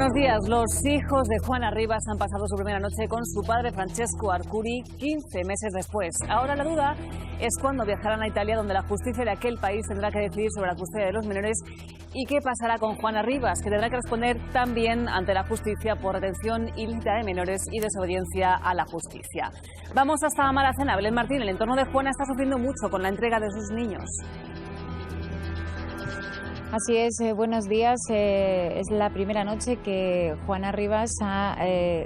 Buenos días. Los hijos de Juana Rivas han pasado su primera noche con su padre Francesco Arcuri 15 meses después. Ahora la duda es cuándo viajarán a Italia, donde la justicia de aquel país tendrá que decidir sobre la custodia de los menores, y qué pasará con Juana Rivas, que tendrá que responder también ante la justicia por retención ilícita de menores y desobediencia a la justicia. Vamos hasta Maracena. Belén Martín, el entorno de Juana está sufriendo mucho con la entrega de sus niños. Así es, buenos días. Es la primera noche que Juana Rivas ha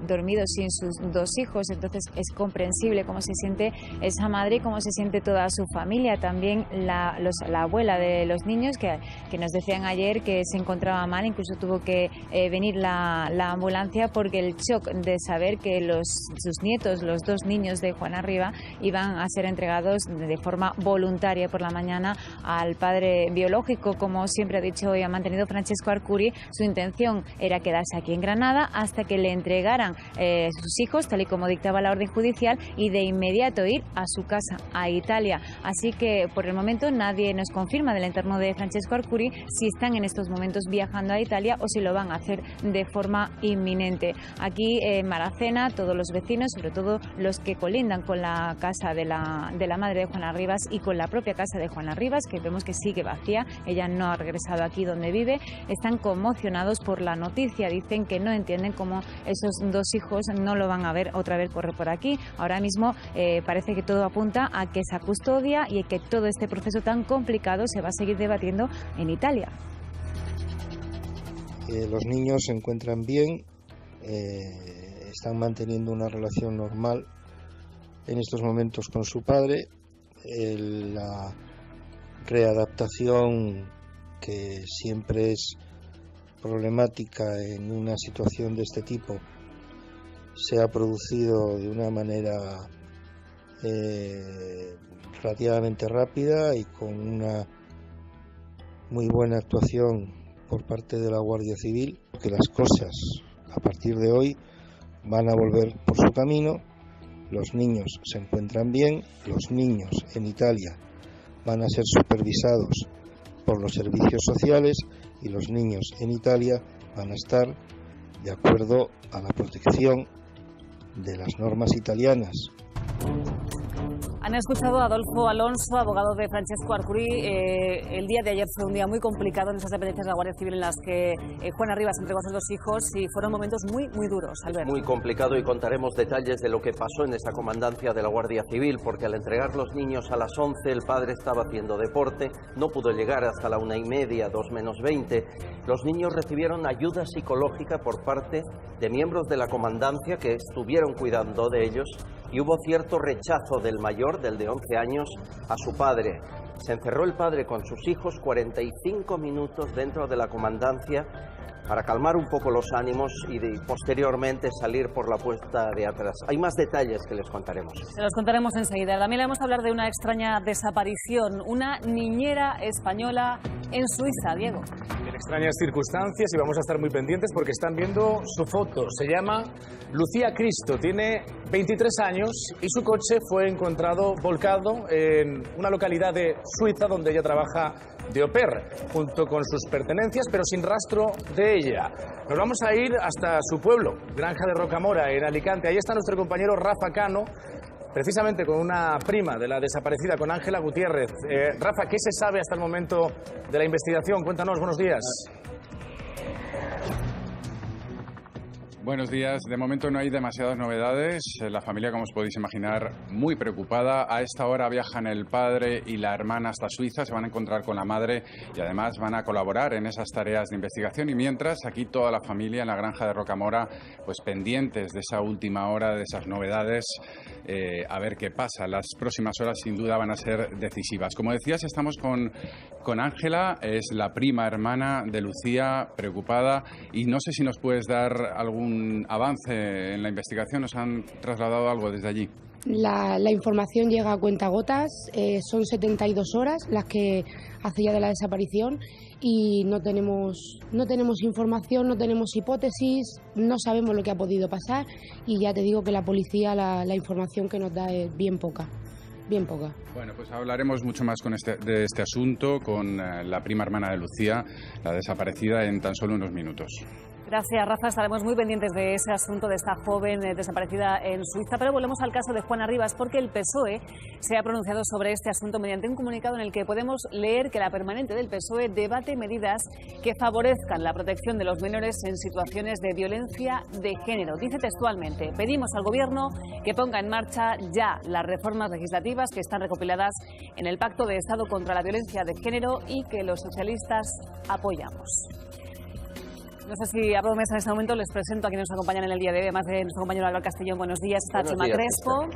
dormido sin sus dos hijos, entonces es comprensible cómo se siente esa madre y cómo se siente toda su familia. También la abuela de los niños, que nos decían ayer que se encontraba mal, incluso tuvo que venir la ambulancia, porque el shock de saber que sus nietos, los dos niños de Juana Rivas, iban a ser entregados de forma voluntaria por la mañana al padre biológico. Como siempre ha dicho y ha mantenido Francesco Arcuri, su intención era quedarse aquí en Granada hasta que le entregaran sus hijos, tal y como dictaba la orden judicial, y de inmediato ir a su casa, a Italia. Así que por el momento nadie nos confirma del entorno de Francesco Arcuri si están en estos momentos viajando a Italia o si lo van a hacer de forma inminente. Aquí en Maracena, todos los vecinos, sobre todo los que colindan con la casa de la madre de Juana Rivas y con la propia casa de Juana Rivas, que vemos que sigue vacía, ella no ha regresado aquí donde vive, están conmocionados por la noticia. Dicen que no entienden cómo esos dos hijos no lo van a ver otra vez correr por aquí. Ahora mismo parece que todo apunta a que esa custodia y que todo este proceso tan complicado se va a seguir debatiendo en Italia. Los niños se encuentran bien, están manteniendo una relación normal en estos momentos con su padre. La readaptación, que siempre es problemática en una situación de este tipo, se ha producido de una manera relativamente rápida y con una muy buena actuación por parte de la Guardia Civil, que las cosas a partir de hoy van a volver por su camino. Los niños se encuentran bien, los niños en Italia van a ser supervisados por los servicios sociales y los niños en Italia van a estar de acuerdo a la protección de las normas italianas. Han escuchado a Adolfo Alonso, abogado de Francesco Arcuri. El día de ayer fue un día muy complicado en esas dependencias de la Guardia Civil en las que Juana Rivas entregó a sus dos hijos, y fueron momentos muy, muy duros. Albert. Muy complicado, y contaremos detalles de lo que pasó en esa comandancia de la Guardia Civil, porque al entregar los niños a las 11, el padre estaba haciendo deporte, no pudo llegar hasta la 1:30, 2 menos 20. Los niños recibieron ayuda psicológica por parte de miembros de la comandancia que estuvieron cuidando de ellos, y hubo cierto rechazo del mayor, del de 11 años, a su padre. Se encerró el padre con sus hijos 45 minutos dentro de la comandancia para calmar un poco los ánimos y posteriormente salir por la puerta de atrás. Hay más detalles que les contaremos. Se los contaremos enseguida. También le vamos a hablar de una extraña desaparición, una niñera española en Suiza, Diego. En extrañas circunstancias, y vamos a estar muy pendientes porque están viendo su foto. Se llama Lucía Cristo, tiene 23 años y su coche fue encontrado volcado en una localidad de Suiza donde ella trabaja de au pair, junto con sus pertenencias, pero sin rastro de ella. Nos vamos a ir hasta su pueblo, Granja de Rocamora, en Alicante. Ahí está nuestro compañero Rafa Cano, precisamente con una prima de la desaparecida, con Ángela Gutiérrez. Rafa, ¿qué se sabe hasta el momento de la investigación? Cuéntanos, buenos días. Buenos días. De momento no hay demasiadas novedades. La familia, como os podéis imaginar, muy preocupada. A esta hora viajan el padre y la hermana hasta Suiza, se van a encontrar con la madre y además van a colaborar en esas tareas de investigación. Y mientras, aquí toda la familia en la Granja de Rocamora, pues pendientes de esa última hora, de esas novedades, a ver qué pasa. Las próximas horas sin duda van a ser decisivas. Como decías, estamos con Ángela, es la prima hermana de Lucía, preocupada, y no sé si nos puedes dar algún avance en la investigación. ¿Nos han trasladado algo desde allí? La información llega a cuentagotas, son 72 horas las que hace ya de la desaparición y no tenemos información, no tenemos hipótesis, no sabemos lo que ha podido pasar y ya te digo que la policía la información que nos da es bien poca. Bien poca. Bueno, pues hablaremos mucho más de este asunto con la prima hermana de Lucía, la desaparecida, en tan solo unos minutos. Gracias, Rafa. Estaremos muy pendientes de ese asunto de esta joven desaparecida en Suiza. Pero volvemos al caso de Juana Rivas, porque el PSOE se ha pronunciado sobre este asunto mediante un comunicado en el que podemos leer que la permanente del PSOE debate medidas que favorezcan la protección de los menores en situaciones de violencia de género. Dice textualmente: pedimos al Gobierno que ponga en marcha ya las reformas legislativas que están recopiladas en el Pacto de Estado contra la Violencia de Género y que los socialistas apoyamos. No sé si abro mesa en este momento, les presento a quienes nos acompañan en el día de hoy, además de nuestro compañero Álvaro Castellón. Buenos días, está Chema Crespo,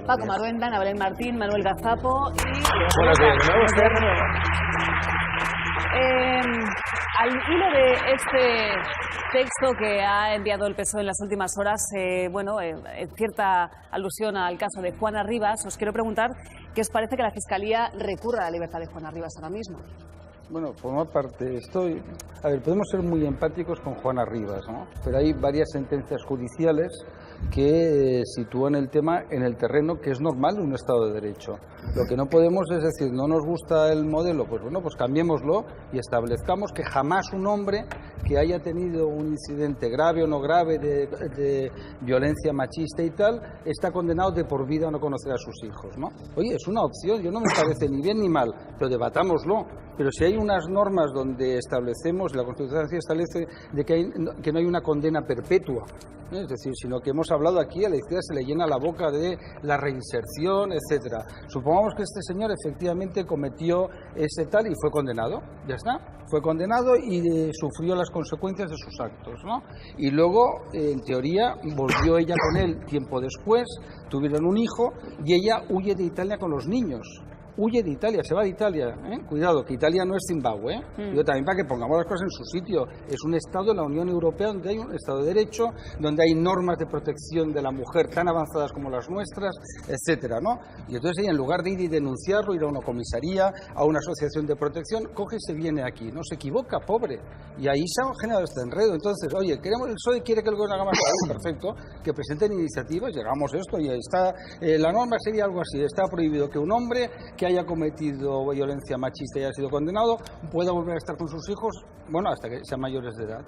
Paco Maruenda, Ana Martín, Manuel Gazapo y... Buenos días. Al hilo de este texto que ha enviado el PSOE en las últimas horas, cierta alusión al caso de Juana Rivas, os quiero preguntar qué os parece que la Fiscalía recurra a la libertad de Juana Rivas ahora mismo. Bueno, por una parte, podemos ser muy empáticos con Juana Rivas, ¿no? Pero hay varias sentencias judiciales que sitúan el tema en el terreno que es normal de un Estado de Derecho. Lo que no podemos es decir, no nos gusta el modelo, pues cambiémoslo y establezcamos que jamás un hombre que haya tenido un incidente grave o no grave de violencia machista y tal, está condenado de por vida a no conocer a sus hijos, ¿no? Oye, es una opción, yo no me parece ni bien ni mal, pero debatámoslo. Pero si hay unas normas donde establecemos, la Constitución establece de que no hay una condena perpetua, es decir, sino que hemos hablado aquí, a la izquierda se le llena la boca de la reinserción, etcétera. Supongamos que este señor efectivamente cometió ese tal y fue condenado, ya está, fue condenado y sufrió las consecuencias de sus actos, ¿no? Y luego, en teoría, volvió ella con él tiempo después, tuvieron un hijo y ella huye de Italia con los niños. Huye de Italia, se va de Italia, ¿eh? Cuidado, que Italia no es Zimbabue, ¿eh? Yo también para que pongamos las cosas en su sitio. Es un Estado de la Unión Europea donde hay un Estado de Derecho, donde hay normas de protección de la mujer tan avanzadas como las nuestras, etcétera, ¿no? Y entonces ella, en lugar de ir y denunciarlo, ir a una comisaría, a una asociación de protección, coge y se viene aquí, no se equivoca, pobre. Y ahí se ha generado este enredo. Entonces, oye, el PSOE quiere que el gobierno haga más cosas, perfecto, que presenten iniciativas, llegamos a esto y ahí está. La norma sería algo así: está prohibido que un hombre que haya cometido violencia machista y haya sido condenado pueda volver a estar con sus hijos, hasta que sean mayores de edad.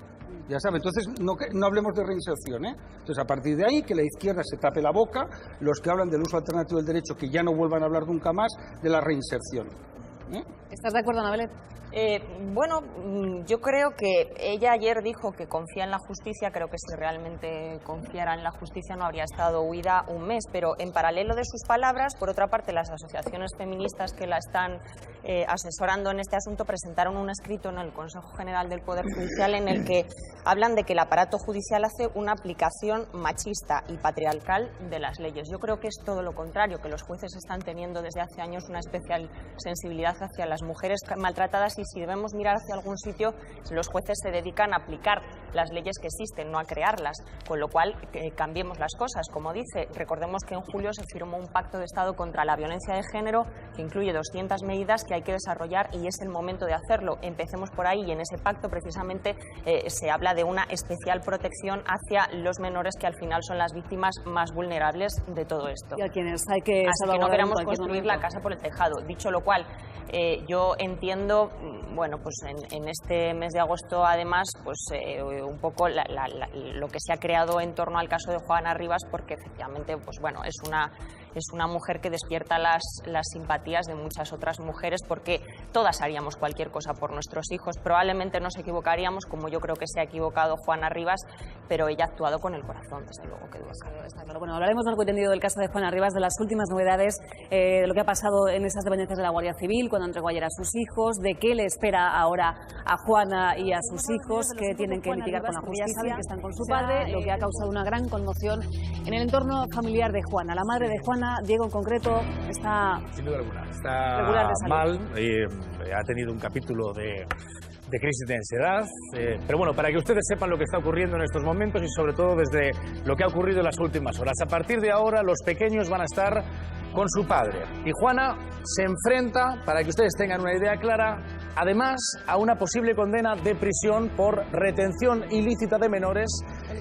Ya sabe, entonces no hablemos de reinserción, ¿eh? Entonces, a partir de ahí, que la izquierda se tape la boca, los que hablan del uso alternativo del derecho, que ya no vuelvan a hablar nunca más de la reinserción. ¿Estás de acuerdo, Anabel? Yo creo que ella ayer dijo que confía en la justicia. Creo que si realmente confiara en la justicia no habría estado huida un mes, pero en paralelo de sus palabras, por otra parte, las asociaciones feministas que la están asesorando en este asunto presentaron un escrito en el Consejo General del Poder Judicial en el que hablan de que el aparato judicial hace una aplicación machista y patriarcal de las leyes. Yo creo que es todo lo contrario, que los jueces están teniendo desde hace años una especial sensibilidad hacia las mujeres maltratadas, y si debemos mirar hacia algún sitio, los jueces se dedican a aplicar las leyes que existen, no a crearlas, con lo cual cambiemos las cosas. Como dice, recordemos que en julio se firmó un pacto de Estado contra la violencia de género que incluye 200 medidas que hay que desarrollar y es el momento de hacerlo. Empecemos por ahí, y en ese pacto precisamente se habla de una especial protección hacia los menores, que al final son las víctimas más vulnerables de todo esto. Y a quienes hay que Así que no queremos construir la casa por el tejado. Dicho lo cual, yo entiendo, en este mes de agosto, además, un poco lo que se ha creado en torno al caso de Juana Rivas, porque efectivamente, es una mujer que despierta las simpatías de muchas otras mujeres, porque todas haríamos cualquier cosa por nuestros hijos. Probablemente nos equivocaríamos, como yo creo que se ha equivocado Juana Rivas, pero ella ha actuado con el corazón, desde luego que duda. Está claro. Bueno, hablaremos largo y tendido del caso de Juana Rivas, de las últimas novedades, de lo que ha pasado en esas dependencias de la Guardia Civil, cuando entregó ayer a sus hijos, de qué le espera ahora a Juana y a sus hijos, que tienen que litigar con la justicia, que están con su padre, lo que ha causado una gran conmoción en el entorno familiar de Juana. La madre de Juana, Diego en concreto, está sin duda alguna, está regular de salud. Mal, ha tenido un capítulo de crisis de ansiedad, pero bueno, para que ustedes sepan lo que está ocurriendo en estos momentos y sobre todo desde lo que ha ocurrido en las últimas horas. A partir de ahora los pequeños van a estar con su padre y Juana se enfrenta, para que ustedes tengan una idea clara, además a una posible condena de prisión por retención ilícita de menores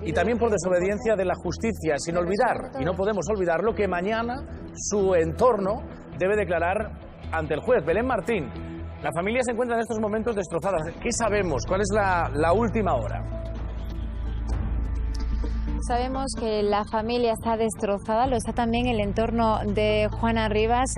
y también por desobediencia de la justicia, sin olvidar, y no podemos olvidarlo, que mañana su entorno debe declarar ante el juez. Belén Martín, la familia se encuentra en estos momentos destrozada. ¿Qué sabemos? ¿Cuál es la última hora? Sabemos que la familia está destrozada, lo está también el entorno de Juana Rivas.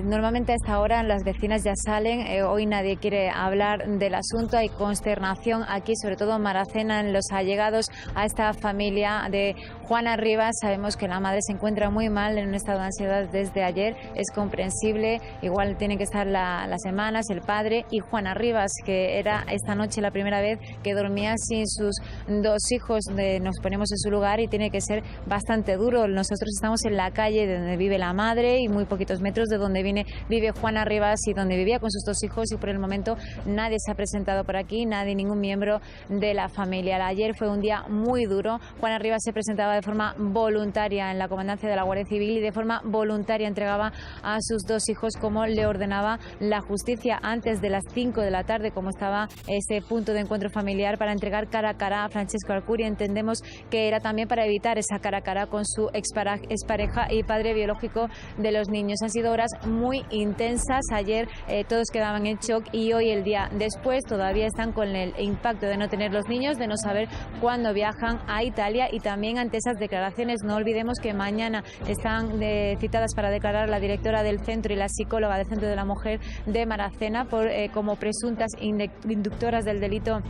Normalmente a esta hora las vecinas ya salen, hoy nadie quiere hablar del asunto, hay consternación aquí, sobre todo en Maracena, en los allegados a esta familia de Juana Rivas. Sabemos que la madre se encuentra muy mal, en un estado de ansiedad desde ayer, es comprensible, igual tienen que estar las hermanas, el padre y Juana Rivas, que era esta noche la primera vez que dormía sin sus dos hijos. Nos ponemos en su lugar y tiene que ser bastante duro. Nosotros estamos en la calle de donde vive la madre y muy poquitos metros de donde vive Juana Rivas y donde vivía con sus dos hijos, y por el momento nadie se ha presentado por aquí, nadie, ningún miembro de la familia. Ayer fue un día muy duro. Juana Rivas se presentaba de forma voluntaria en la comandancia de la Guardia Civil y de forma voluntaria entregaba a sus dos hijos como le ordenaba la justicia antes de las 5 de la tarde, como estaba ese punto de encuentro familiar, para entregar cara a cara a Francesco Arcuri. Entendemos que era también para evitar esa cara a cara con su expareja y padre biológico de los niños. Han sido horas muy intensas. Ayer todos quedaban en shock y hoy, el día después, todavía están con el impacto de no tener los niños, de no saber cuándo viajan a Italia, y también ante esas declaraciones no olvidemos que mañana están citadas para declarar la directora del centro y la psicóloga del Centro de la Mujer de Maracena como presuntas inductoras del delito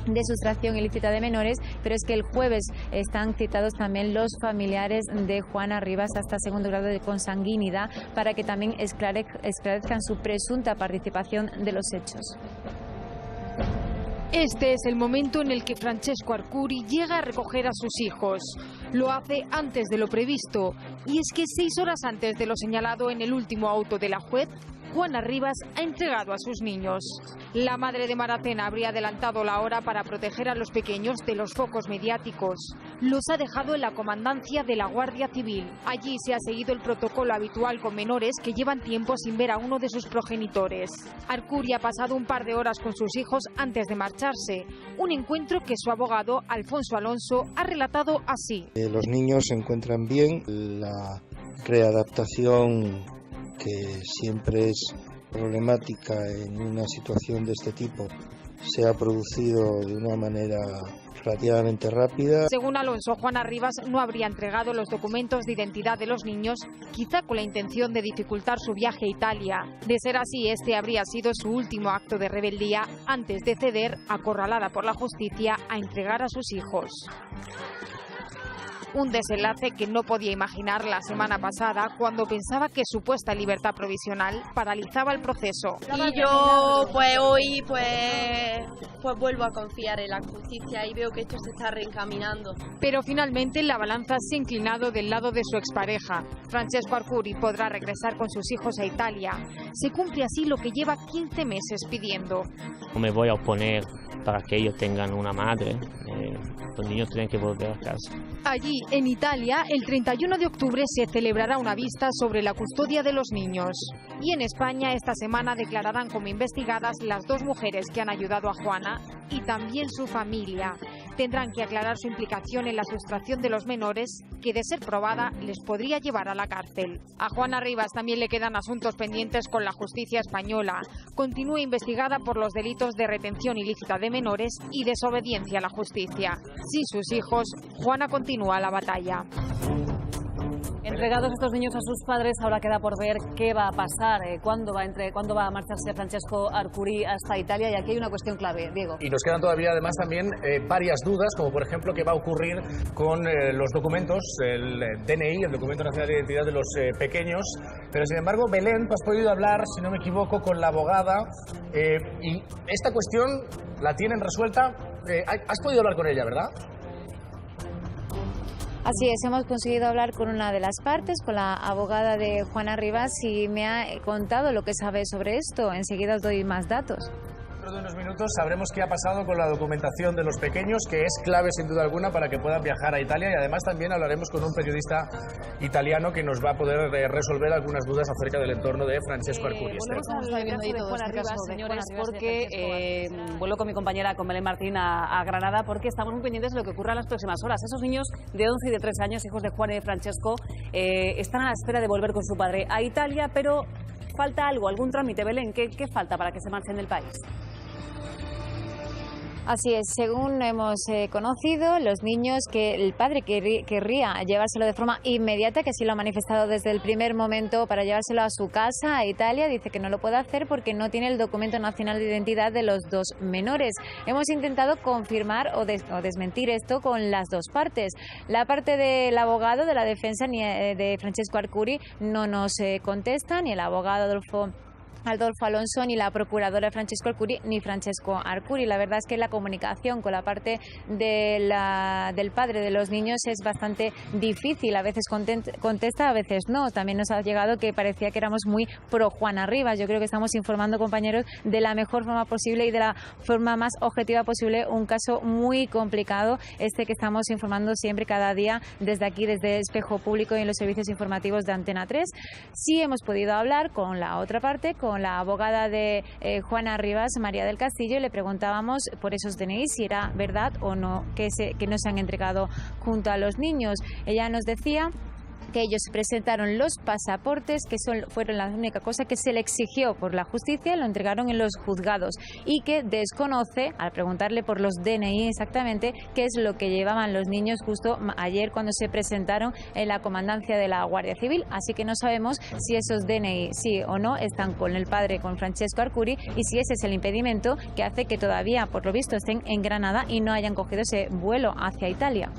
de sustracción ilícita de menores, pero es que el jueves están citados también los familiares de Juana Rivas hasta segundo grado de consanguinidad para que también esclarezcan su presunta participación de los hechos. Este es el momento en el que Francesco Arcuri llega a recoger a sus hijos. Lo hace antes de lo previsto, y es que 6 horas antes de lo señalado en el último auto de la juez, Juana Rivas ha entregado a sus niños. La madre de Maracena habría adelantado la hora para proteger a los pequeños de los focos mediáticos. Los ha dejado en la comandancia de la Guardia Civil. Allí se ha seguido el protocolo habitual con menores que llevan tiempo sin ver a uno de sus progenitores. Arcuri ha pasado un par de horas con sus hijos antes de marcharse. Un encuentro que su abogado, Alfonso Alonso, ha relatado así. Los niños se encuentran bien. La readaptación, que siempre es problemática en una situación de este tipo, se ha producido de una manera relativamente rápida. Según Alonso, Juana Rivas no habría entregado los documentos de identidad de los niños, quizá con la intención de dificultar su viaje a Italia. De ser así, este habría sido su último acto de rebeldía antes de ceder, acorralada por la justicia, a entregar a sus hijos. Un desenlace que no podía imaginar la semana pasada, cuando pensaba que su puesta en libertad provisional paralizaba el proceso. Y yo pues hoy pues vuelvo a confiar en la justicia y veo que esto se está reencaminando. Pero finalmente la balanza se ha inclinado del lado de su expareja. Francesco Arcuri podrá regresar con sus hijos a Italia. Se cumple así lo que lleva 15 meses pidiendo. No me voy a oponer para que ellos tengan una madre. Los niños tienen que volver a casa. Allí, en Italia, el 31 de octubre se celebrará una vista sobre la custodia de los niños. Y en España, esta semana declararán como investigadas las 2 mujeres que han ayudado a Juana y también su familia. Tendrán que aclarar su implicación en la sustracción de los menores, que de ser probada les podría llevar a la cárcel. A Juana Rivas también le quedan asuntos pendientes con la justicia española. Continúa investigada por los delitos de retención ilícita de menores y desobediencia a la justicia. Sin sus hijos, Juana continúa la batalla. Entregados estos niños a sus padres, ahora queda por ver qué va a pasar, cuándo va a marcharse Francesco Arcuri hasta Italia, y aquí hay una cuestión clave, Diego. Y nos quedan todavía además también varias dudas, como por ejemplo qué va a ocurrir con los documentos, el DNI, el Documento Nacional de Identidad de los pequeños, pero sin embargo, Belén, tú has podido hablar, si no me equivoco, con la abogada, y esta cuestión la tienen resuelta, has podido hablar con ella, ¿verdad? Así es, hemos conseguido hablar con una de las partes, con la abogada de Juana Rivas, y me ha contado lo que sabe sobre esto. Enseguida os doy más datos. Dentro de unos minutos sabremos qué ha pasado con la documentación de los pequeños, que es clave sin duda alguna para que puedan viajar a Italia, y además también hablaremos con un periodista italiano que nos va a poder resolver algunas dudas acerca del entorno de Francesco Arcuri. Estamos viendo ahí todo este caso, señores, porque vuelvo con mi compañera, con Belén Martín, a Granada, porque estamos muy pendientes de lo que ocurra en las próximas horas. Esos niños de 11 y de 13 años, hijos de Juana y de Francesco, están a la espera de volver con su padre a Italia, pero falta algo, algún trámite. Belén, ¿qué falta para que se marchen del país? Así es, según hemos conocido, los niños que el padre querría llevárselo de forma inmediata, que sí lo ha manifestado desde el primer momento, para llevárselo a su casa, a Italia, dice que no lo puede hacer porque no tiene el documento nacional de identidad de los dos menores. Hemos intentado confirmar o desmentir esto con las dos partes. La parte del abogado de la defensa de Francesco Arcuri no nos contesta, ni el abogado Adolfo Alonso, ni la procuradora Francesco Arcuri, ni Francesco Arcuri. La verdad es que la comunicación con la parte del padre de los niños es bastante difícil. A veces contesta, a veces no. También nos ha llegado que parecía que éramos muy pro Juana Rivas. Yo creo que estamos informando, compañeros, de la mejor forma posible y de la forma más objetiva posible. Un caso muy complicado, este que estamos informando siempre, cada día, desde aquí, desde Espejo Público y en los servicios informativos de Antena 3. Sí hemos podido hablar con la otra parte, con la abogada de Juana Rivas, María del Castillo, y le preguntábamos por esos DNI si era verdad o no que no se han entregado junto a los niños. Ella nos decía que ellos presentaron los pasaportes, que fueron la única cosa que se le exigió por la justicia, lo entregaron en los juzgados, y que desconoce, al preguntarle por los DNI exactamente, qué es lo que llevaban los niños justo ayer cuando se presentaron en la comandancia de la Guardia Civil. Así que no sabemos si esos DNI, sí o no, están con el padre, con Francesco Arcuri, y si ese es el impedimento que hace que todavía, por lo visto, estén en Granada y no hayan cogido ese vuelo hacia Italia.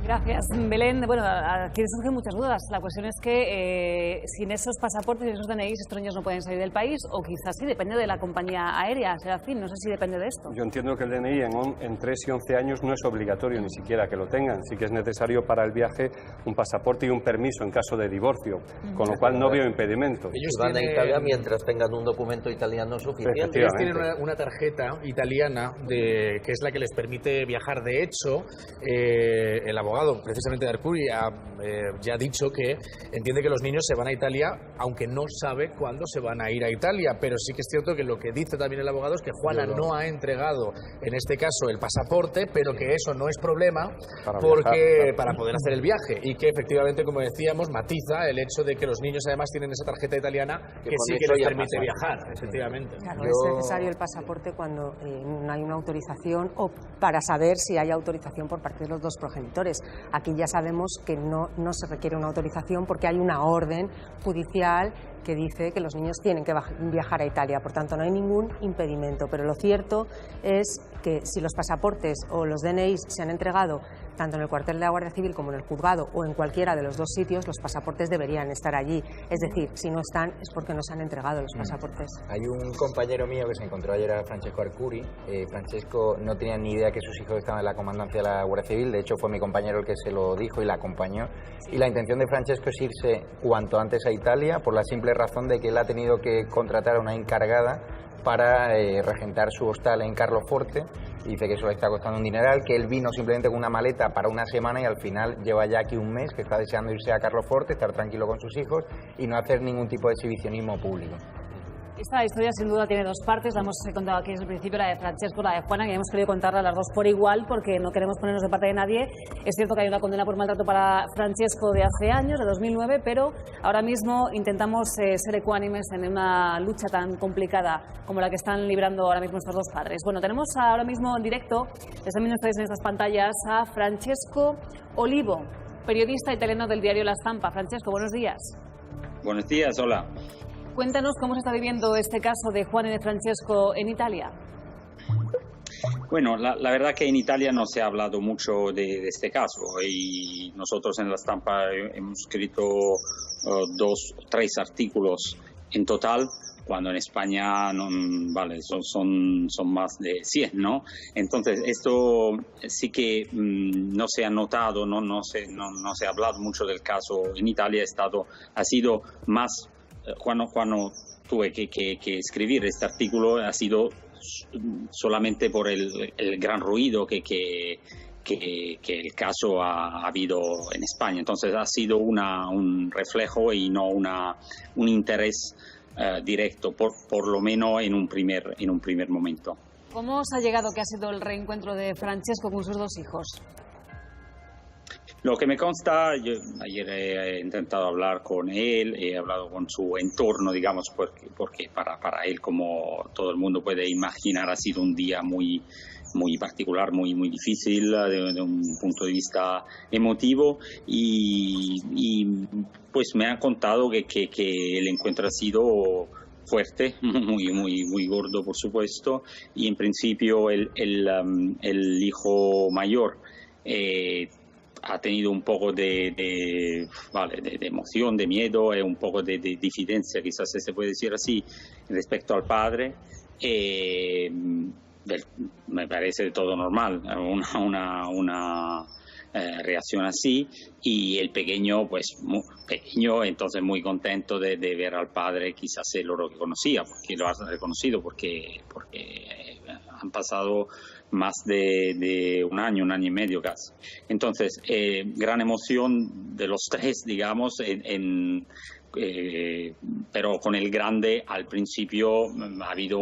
Gracias, Belén. Bueno, aquí surgen muchas dudas. La cuestión es que sin esos pasaportes y esos DNI, estos niños no pueden salir del país, o quizás sí, depende de la compañía aérea. Serafín, no sé si depende de esto. Yo entiendo que el DNI en 3 y 11 años no es obligatorio ni siquiera que lo tengan. Sí que es necesario para el viaje un pasaporte y un permiso en caso de divorcio, con lo cual no veo impedimento. Ellos van a Italia mientras tengan un documento italiano suficiente. Ellos tienen una tarjeta italiana que es la que les permite viajar. De hecho, el abogado precisamente de Arcuri ya ha dicho que entiende que los niños se van a Italia, aunque no sabe cuándo se van a ir a Italia, pero sí que es cierto que lo que dice también el abogado es que Juana no ha entregado en este caso el pasaporte, pero que eso no es problema para poder hacer el viaje, y que efectivamente, como decíamos, matiza el hecho de que los niños además tienen esa tarjeta italiana que sí que les permite viajar, efectivamente. Claro, es necesario el pasaporte cuando no hay una autorización, o para saber si hay autorización por parte de los dos progenitores. Aquí ya sabemos que no se requiere una autorización porque hay una orden judicial que dice que los niños tienen que viajar a Italia, por tanto no hay ningún impedimento, pero lo cierto es que si los pasaportes o los DNI se han entregado tanto en el cuartel de la Guardia Civil como en el juzgado o en cualquiera de los dos sitios, los pasaportes deberían estar allí. Es decir, si no están es porque no se han entregado los pasaportes. Hay un compañero mío que se encontró ayer a Francesco Arcuri. Francesco no tenía ni idea que sus hijos estaban en la comandancia de la Guardia Civil, de hecho fue mi compañero el que se lo dijo y la acompañó. Y la intención de Francesco es irse cuanto antes a Italia, por la simple razón de que él ha tenido que contratar a una encargada para regentar su hostal en Carloforte. Dice que eso le está costando un dineral, que él vino simplemente con una maleta para una semana y al final lleva ya aquí un mes, que está deseando irse a Carloforte, estar tranquilo con sus hijos y no hacer ningún tipo de exhibicionismo público. Esta historia sin duda tiene dos partes, la hemos contado aquí desde el principio, la de Francesco, la de Juana, y hemos querido contarla las dos por igual porque no queremos ponernos de parte de nadie. Es cierto que hay una condena por maltrato para Francesco de hace años, de 2009, pero ahora mismo intentamos ser ecuánimes en una lucha tan complicada como la que están librando ahora mismo estos dos padres. Bueno, tenemos ahora mismo en directo, también estáis en estas pantallas, a Francesco Olivo, periodista italiano del diario La Stampa. Francesco, buenos días. Buenos días, hola. Cuéntanos cómo se está viviendo este caso de Juan y de Francesco en Italia. Bueno, la verdad que en Italia no se ha hablado mucho de este caso y nosotros en La Stampa hemos escrito 2 o 3 artículos en total, cuando en España son más de 100, ¿no? Entonces, esto sí que no se ha notado, no se ha hablado mucho del caso en Italia, ha sido más... Cuando tuve que escribir este artículo ha sido solamente por el gran ruido que el caso ha habido en España. Entonces ha sido un reflejo y no un interés directo, por lo menos en un primer momento. ¿Cómo os ha llegado que ha sido el reencuentro de Francesco con sus 2 hijos? Lo que me consta, yo ayer he intentado hablar con él, he hablado con su entorno, digamos, porque para él, como todo el mundo puede imaginar, ha sido un día muy muy particular, muy difícil de un punto de vista emotivo y pues me han contado que el encuentro ha sido fuerte, muy gordo por supuesto, y en principio el hijo mayor ha tenido un poco de emoción, de miedo y un poco de difidencia, quizás se puede decir así, respecto al padre. Me parece todo normal, una reacción así, y el pequeño, pues muy pequeño, entonces muy contento de ver al padre, quizás él lo reconocía, porque lo ha reconocido, porque han pasado más de un año y medio casi. Entonces, gran emoción de los tres, digamos, pero con el grande al principio ha habido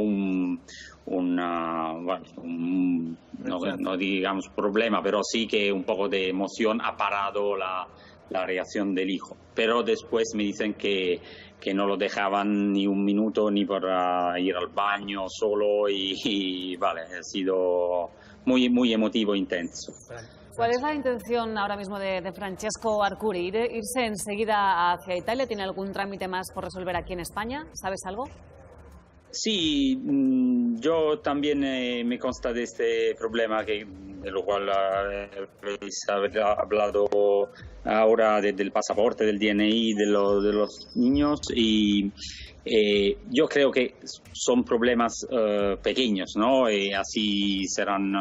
no digamos problema, pero sí que un poco de emoción ha parado la reacción del hijo. Pero después me dicen que no lo dejaban ni un minuto ni para ir al baño solo y vale, ha sido muy emotivo e intenso. ¿Cuál es la intención ahora mismo de Francesco Arcuri? ¿Irse enseguida hacia Italia? ¿Tiene algún trámite más por resolver aquí en España? ¿Sabes algo? Sí, yo también me consta de este problema de lo cual habéis hablado ahora del pasaporte, del DNI de los niños, y yo creo que son problemas pequeños, ¿no? Y así serán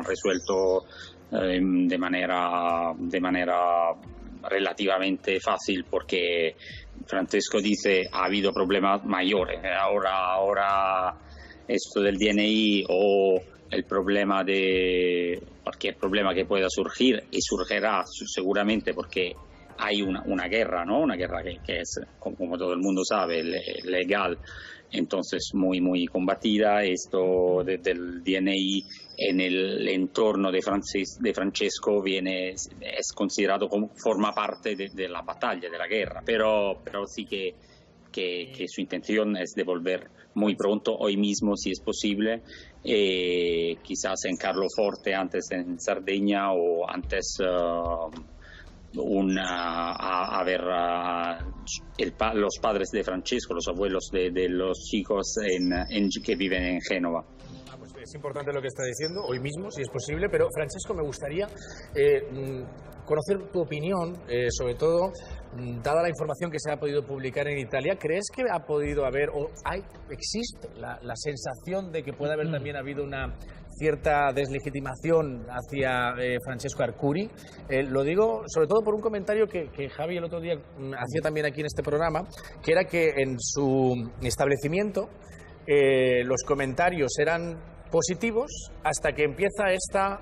resueltos de manera relativamente fácil, porque Francesco dice ha habido problemas mayores. Ahora esto del DNI o el problema cualquier problema que pueda surgir, y surgirá seguramente porque hay una guerra, ¿no? Una guerra que es, como todo el mundo sabe, legal, entonces muy combatida. Esto del DNI en el entorno de Francesco es considerado como forma parte de la batalla, de la guerra, pero sí que su intención es de volver muy pronto, hoy mismo si es posible, quizás en Carloforte, antes en Cerdeña, o antes a ver los padres de Francesco, los abuelos de los chicos que viven en Génova. Es importante lo que está diciendo, hoy mismo, si es posible, pero Francesco, me gustaría conocer tu opinión, sobre todo, dada la información que se ha podido publicar en Italia. ¿Crees que ha podido haber, existe la sensación de que puede haber también habido una cierta deslegitimación hacia Francesco Arcuri? Lo digo sobre todo por un comentario que Javi el otro día hacía también aquí en este programa, que era que en su establecimiento los comentarios eran positivos hasta que empieza esta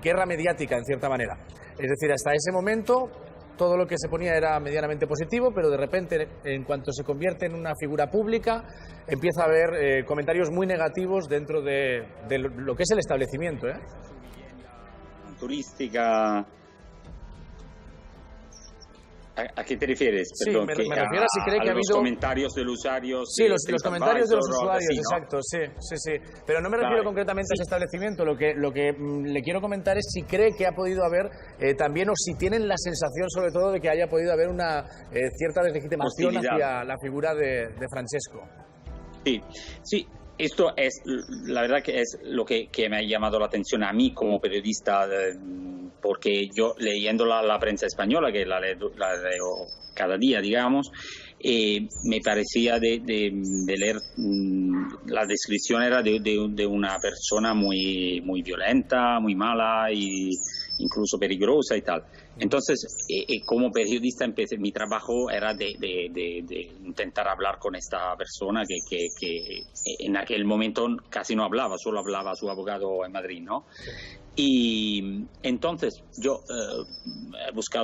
guerra mediática, en cierta manera. Es decir, hasta ese momento todo lo que se ponía era medianamente positivo, pero de repente, en cuanto se convierte en una figura pública, empieza a haber comentarios muy negativos dentro de lo que es el establecimiento. Turística. ¿A qué te refieres? Sí, perdón, me refiero a si cree que ha los habido comentarios de los usuarios. Sí, los comentarios de los usuarios, así, ¿no? exacto, sí. Pero no me refiero concretamente a ese establecimiento. Lo que le quiero comentar es si cree que ha podido haber también, o si tienen la sensación sobre todo de que haya podido haber una cierta deslegitimación hacia la figura de Francesco. Sí. Esto es, la verdad que es lo que me ha llamado la atención a mí como periodista, porque yo leyendo la prensa española, que la leo cada día, digamos, me parecía de leer, la descripción era de una persona muy violenta, muy mala e incluso peligrosa y tal. Entonces, como periodista, mi trabajo era de intentar hablar con esta persona que en aquel momento casi no hablaba, solo hablaba su abogado en Madrid, ¿no? Y entonces yo busqué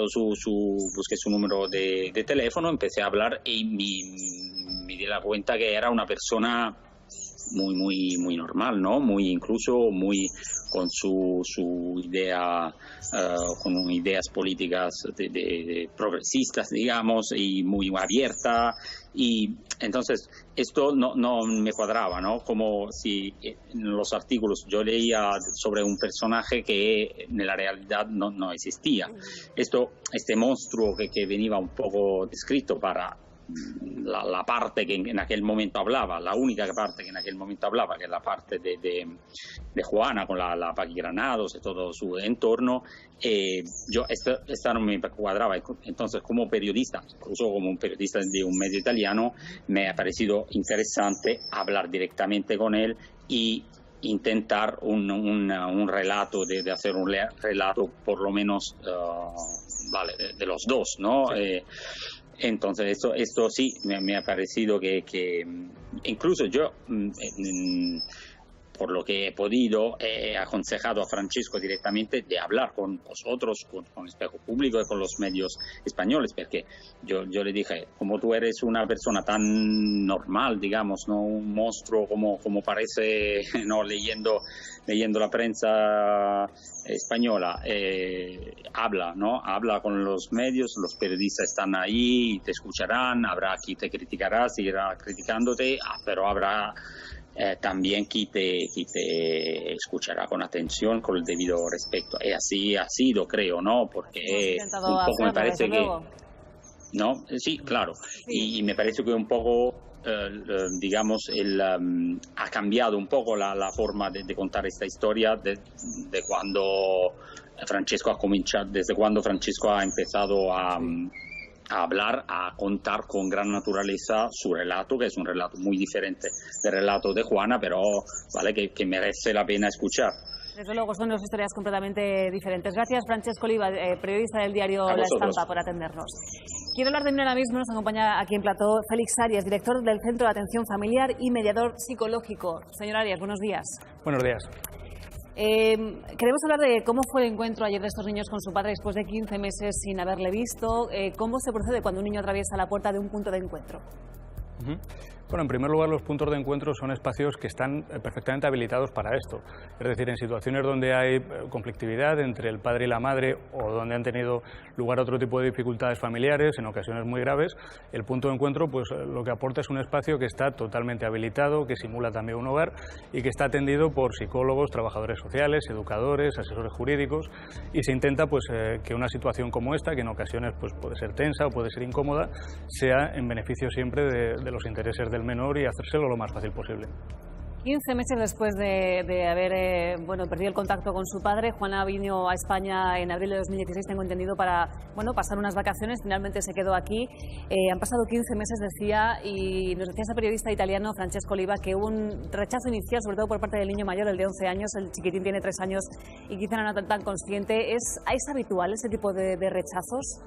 su número de teléfono, empecé a hablar y me di la cuenta que era una persona muy normal, ¿no? Incluso muy con su idea, con ideas políticas de progresistas, digamos, y muy abierta. Y entonces esto no me cuadraba, ¿no? Como si en los artículos yo leía sobre un personaje que en la realidad no existía. Este monstruo que venía un poco descrito para la parte que en aquel momento hablaba, la única parte que en aquel momento hablaba, que es la parte de Juana con la Paqui Granados y todo su entorno, esta no me cuadraba. Entonces, como periodista, incluso como un periodista de un medio italiano, me ha parecido interesante hablar directamente con él y intentar un relato, de hacer un relato por lo menos de los dos, ¿no? Sí. Entonces, esto sí me ha parecido que incluso yo, por lo que he podido, he aconsejado a Francesco directamente de hablar con vosotros, con Espejo Público y con los medios españoles, porque yo le dije, como tú eres una persona tan normal, digamos, no un monstruo como parece, no leyendo la prensa española, habla con los medios, los periodistas están ahí y te escucharán, habrá quien te criticará, seguirá criticándote, pero habrá también quien te escuchará con atención, con el debido respeto. Y así ha sido, creo, ¿no? Porque un poco me parece que... ¿No? Sí, claro. Sí. Y me parece que un poco... digamos, ha cambiado un poco la forma de contar esta historia de cuando Francesco ha cominciado, desde cuando Francesco ha empezado a hablar, a contar con gran naturaleza su relato, que es un relato muy diferente del relato de Juana, pero vale que merece la pena escuchar. Desde luego, son dos historias completamente diferentes. Gracias, Francesco Oliva, periodista del diario La Estampa, por atendernos. Quiero hablar de ahora mismo. Nos acompaña aquí en plató Félix Arias, director del Centro de Atención Familiar y mediador psicológico. Señor Arias, buenos días. Buenos días. Queremos hablar de cómo fue el encuentro ayer de estos niños con su padre después de 15 meses sin haberle visto. ¿Cómo se procede cuando un niño atraviesa la puerta de un punto de encuentro? Bueno, en primer lugar, los puntos de encuentro son espacios que están perfectamente habilitados para esto. Es decir, en situaciones donde hay conflictividad entre el padre y la madre o donde han tenido lugar otro tipo de dificultades familiares, en ocasiones muy graves, el punto de encuentro pues lo que aporta es un espacio que está totalmente habilitado, que simula también un hogar y que está atendido por psicólogos, trabajadores sociales, educadores, asesores jurídicos, y se intenta pues que una situación como esta, que en ocasiones pues puede ser tensa o puede ser incómoda, sea en beneficio siempre de los intereses del menor y hacérselo lo más fácil posible. 15 meses después de haber perdido el contacto con su padre, Juana vino a España en abril de 2016, tengo entendido, para pasar unas vacaciones. Finalmente se quedó aquí. Han pasado 15 meses, decía, y nos decía ese periodista italiano, Francesco Oliva, que hubo un rechazo inicial, sobre todo por parte del niño mayor, el de 11 años. El chiquitín tiene 3 años y quizá no tan consciente. ¿Es habitual ese tipo de rechazos?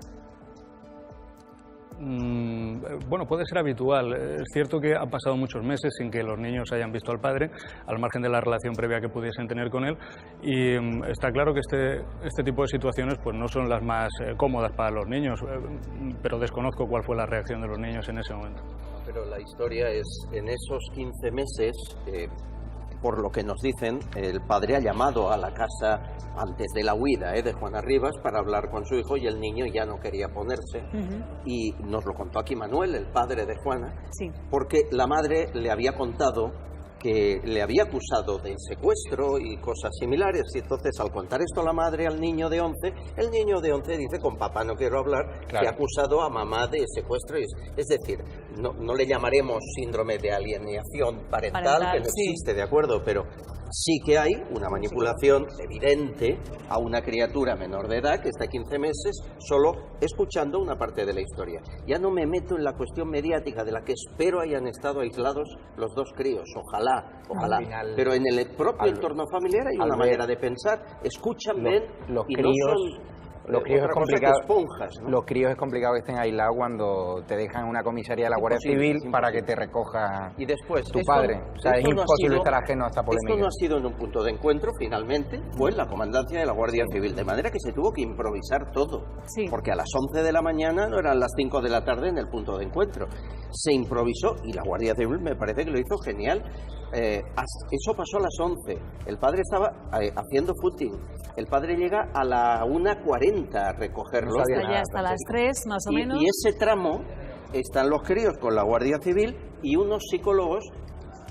Bueno, puede ser habitual. Es cierto que han pasado muchos meses sin que los niños hayan visto al padre, al margen de la relación previa que pudiesen tener con él, y está claro que este tipo de situaciones pues no son las más cómodas para los niños, pero desconozco cuál fue la reacción de los niños en ese momento. Pero la historia es, en esos 15 meses, por lo que nos dicen, el padre ha llamado a la casa antes de la huida de Juana Rivas para hablar con su hijo y el niño ya no quería ponerse. Y nos lo contó aquí Manuel, el padre de Juana, porque la madre le había contado que le había acusado de secuestro y cosas similares, y entonces al contar esto a la madre al niño de 11, el niño de 11 dice, con papá no quiero hablar, que ha acusado a mamá de secuestro. Es decir, no le llamaremos síndrome de alienación parental, que no existe, de acuerdo, pero sí que hay una manipulación evidente a una criatura menor de edad que está 15 meses solo escuchando una parte de la historia. Ya no me meto en la cuestión mediática, de la que espero hayan estado aislados los dos críos, ojalá, final, pero en el propio entorno familiar hay una manera de pensar, escuchan, ven, los y críos, no son los críos es complicado, esponjas, ¿no? Los críos es complicado que estén aislados cuando te dejan en una comisaría de la Guardia Civil para que te recoja y después, tu padre. O sea, es imposible estar ajeno a esta polémica. Esto no ha sido en un punto de encuentro, finalmente fue en la comandancia de la Guardia Civil, de manera que se tuvo que improvisar todo, porque a las 11 de la mañana no eran las 5 de la tarde en el punto de encuentro. se improvisó y la Guardia Civil me parece que lo hizo genial. Eso pasó a las 11. El padre estaba haciendo footing. El padre llega a la 1:40 a recogerlo. Ya hasta las 3 más o menos. Y ese tramo están los críos con la Guardia Civil y unos psicólogos.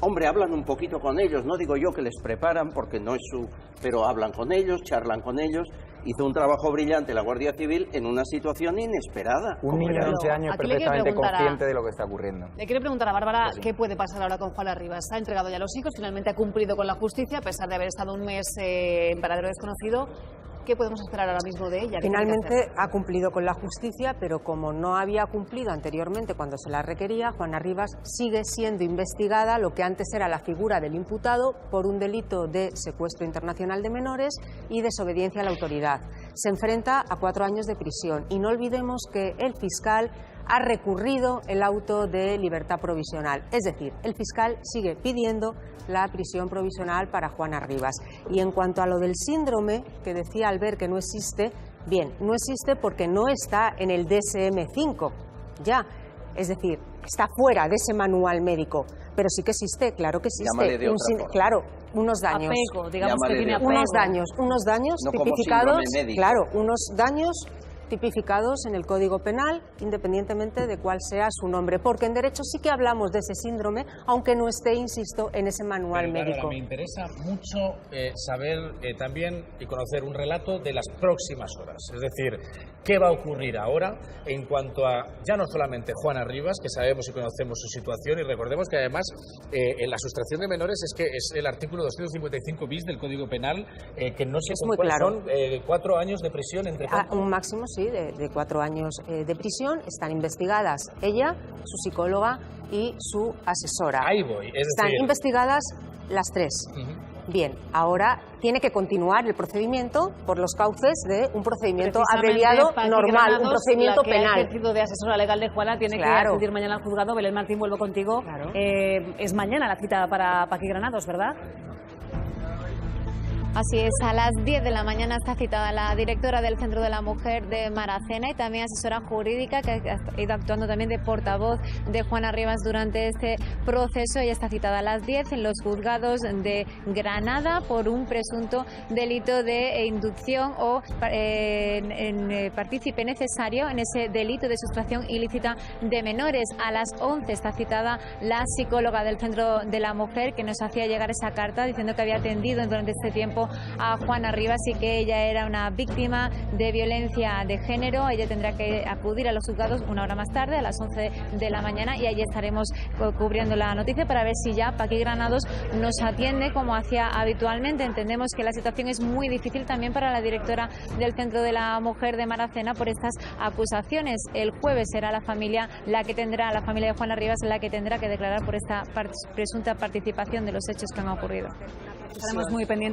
Hombre, hablan un poquito con ellos, no digo yo que les preparan porque no es su... pero hablan con ellos, charlan con ellos. Hizo un trabajo brillante la Guardia Civil en una situación inesperada. Un niño de 11 años perfectamente consciente de lo que está ocurriendo. Le quiero preguntar a Bárbara qué puede pasar ahora con Juana Rivas. Ha entregado ya a los hijos, finalmente ha cumplido con la justicia, a pesar de haber estado un mes en paradero desconocido. ¿Qué podemos esperar ahora mismo de ella? Finalmente ha cumplido con la justicia, pero como no había cumplido anteriormente cuando se la requería, Juana Rivas sigue siendo investigada, lo que antes era la figura del imputado, por un delito de secuestro internacional de menores y desobediencia a la autoridad. Se enfrenta a 4 años de prisión y no olvidemos que el fiscal ha recurrido el auto de libertad provisional. Es decir, el fiscal sigue pidiendo la prisión provisional para Juana Rivas. Y en cuanto a lo del síndrome, que decía Albert que no existe, bien, no existe porque no está en el DSM-5, ya. Es decir, está fuera de ese manual médico. Pero sí que existe, claro que existe. Claro, unos daños. Apego, digamos que tiene apego. Unos daños no tipificados, claro, unos daños tipificados en el Código Penal, independientemente de cuál sea su nombre, porque en derecho sí que hablamos de ese síndrome, aunque no esté, insisto, en ese manual médico. Me interesa mucho saber también y conocer un relato de las próximas horas, es decir, qué va a ocurrir ahora en cuanto a ya no solamente Juana Rivas, que sabemos y conocemos su situación, y recordemos que además en la sustracción de menores es que es el artículo 255 bis del Código Penal, que no se muy claro. Son 4 años de prisión entre un máximo, sí, de 4 años de prisión. Están investigadas ella, su psicóloga y su asesora. Ahí voy. Están investigadas las 3. Bien, ahora tiene que continuar el procedimiento por los cauces de un procedimiento abreviado normal, un procedimiento penal. La que ha ejercido de asesora legal de Juana tiene que acudir mañana al juzgado. Belén Martín, vuelvo contigo. Claro. Es mañana la cita para Paqui Granados, ¿verdad? Así es, a las 10 de la mañana está citada la directora del Centro de la Mujer de Maracena y también asesora jurídica que ha ido actuando también de portavoz de Juana Rivas durante este proceso. Ella está citada a las 10 en los juzgados de Granada por un presunto delito de inducción o partícipe necesario en ese delito de sustracción ilícita de menores. A las 11 está citada la psicóloga del Centro de la Mujer que nos hacía llegar esa carta diciendo que había atendido durante este tiempo a Juana Rivas y que ella era una víctima de violencia de género. Ella tendrá que acudir a los juzgados 1 hora más tarde, a las 11 de la mañana, y allí estaremos cubriendo la noticia para ver si ya Paqui Granados nos atiende como hacía habitualmente. Entendemos que la situación es muy difícil también para la directora del Centro de la Mujer de Maracena por estas acusaciones. El jueves será la familia de Juana Rivas la que tendrá que declarar por esta presunta participación de los hechos que han ocurrido. Estaremos muy pendientes.